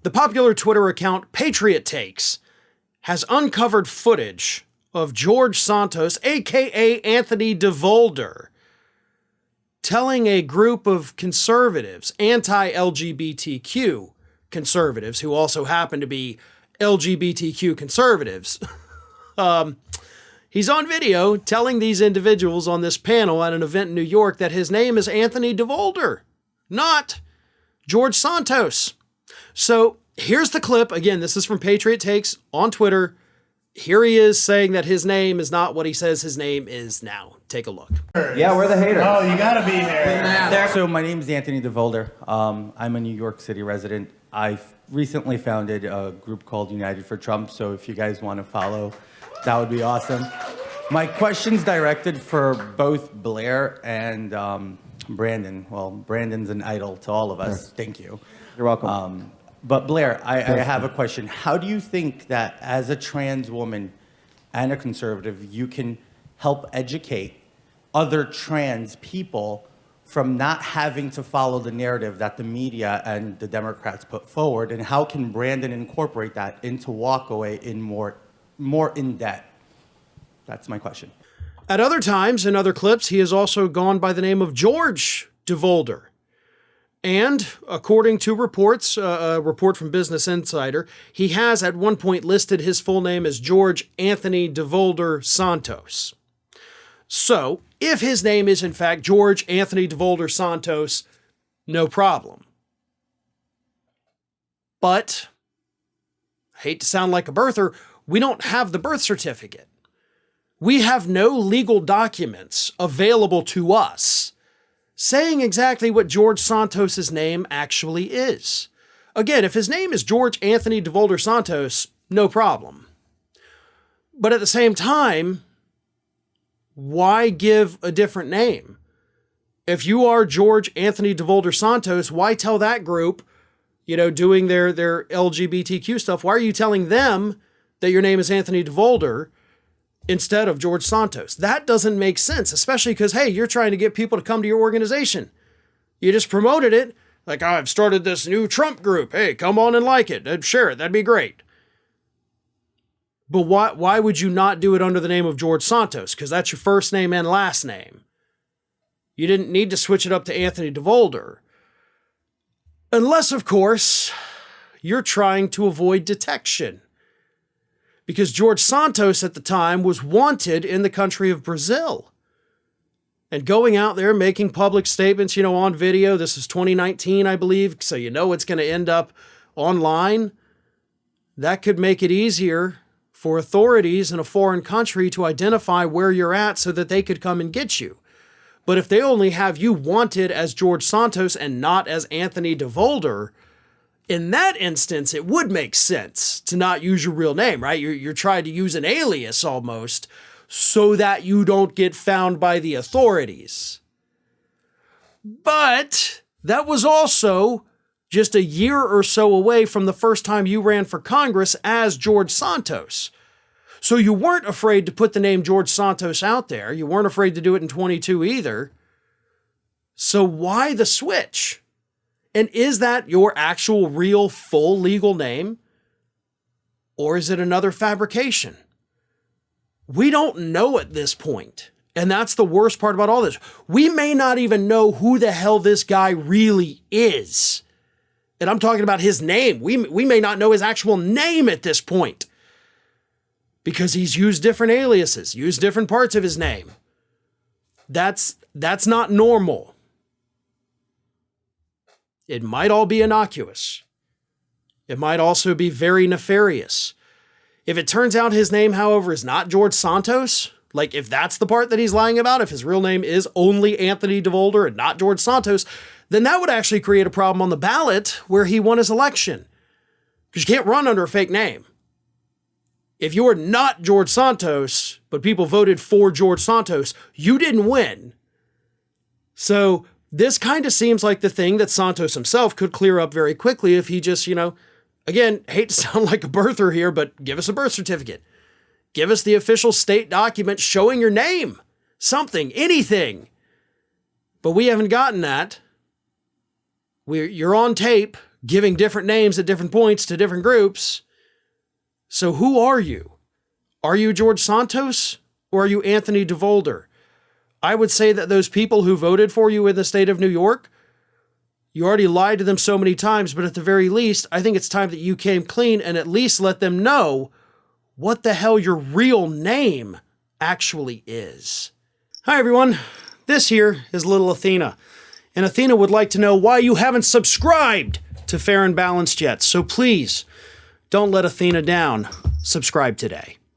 The popular Twitter account Patriot Takes has uncovered footage of George Santos, aka Anthony Devolder, telling a group of conservatives, anti-LGBTQ conservatives, who also happen to be LGBTQ conservatives. He's on video telling these individuals on this panel at an event in New York that his name is Anthony Devolder, not George Santos. So here's the clip. Again, this is from Patriot Takes on Twitter. Here he is saying that his name is not what he says his name is now. Take a look. Yeah, we're the haters. Oh, you gotta be here. So my name is Anthony Devolder. I'm a New York City resident. I've recently founded a group called United for Trump, so if you guys want to follow, that would be awesome. My question's directed for both Blair and Brandon. Well, Brandon's an idol to all of us. Thank you. You're welcome. But Blair, I have a question. How do you think that as a trans woman and a conservative, you can help educate other trans people from not having to follow the narrative that the media and the Democrats put forward? And how can Brandon incorporate that into Walkaway in more in depth? That's my question. At other times, in other clips, he has also gone by the name of George Devolder. And according to reports, a report from Business Insider, he has at one point listed his full name as George Anthony Devolder Santos. So, if his name is in fact George Anthony Devolder Santos, no problem. But, I hate to sound like a birther, we don't have the birth certificate. We have no legal documents available to us saying exactly what George Santos' name actually is. Again, if his name is George Anthony Devolder Santos, no problem. But at the same time, why give a different name? If you are George Anthony Devolder Santos, why tell that group, doing their LGBTQ stuff, why are you telling them that your name is Anthony Devolder instead of George Santos? That doesn't make sense, especially because, hey, you're trying to get people to come to your organization. You just promoted it. Like, I've started this new Trump group. Hey, come on and like it. Share it. That'd be great. But why would you not do it under the name of George Santos? Because that's your first name and last name. You didn't need to switch it up to Anthony Devolder. Unless, of course, you're trying to avoid detection. Because George Santos at the time was wanted in the country of Brazil. And going out there making public statements, on video, this is 2019, I believe, so it's going to end up online. That could make it easier for authorities in a foreign country to identify where you're at so that they could come and get you. But if they only have you wanted as George Santos and not as Anthony Devolder, in that instance, it would make sense to not use your real name, right? You're trying to use an alias almost so that you don't get found by the authorities. But that was also just a year or so away from the first time you ran for Congress as George Santos. So you weren't afraid to put the name George Santos out there. You weren't afraid to do it in 22 either. So why the switch? And is that your actual, real, full legal name? Or is it another fabrication? We don't know at this point. And that's the worst part about all this. We may not even know who the hell this guy really is. And I'm talking about his name. We may not know his actual name at this point. Because he's used different aliases, used different parts of his name. That's not normal. It might all be innocuous. It might also be very nefarious. If it turns out his name, however, is not George Santos, like if that's the part that he's lying about, if his real name is only Anthony Devolder and not George Santos, then that would actually create a problem on the ballot where he won his election. Because you can't run under a fake name. If you are not George Santos, but people voted for George Santos, you didn't win. So this kind of seems like the thing that Santos himself could clear up very quickly if he just, again, hate to sound like a birther here, but give us a birth certificate. Give us the official state document showing your name. Something, anything. But we haven't gotten that. You're on tape giving different names at different points to different groups. So who are you? Are you George Santos or are you Anthony Devolder? I would say that those people who voted for you in the state of New York, you already lied to them so many times, but at the very least, I think it's time that you came clean and at least let them know what the hell your real name actually is. Hi, everyone. This here is little Athena. And Athena would like to know why you haven't subscribed to Fair and Balanced yet. So please, don't let Athena down. Subscribe today.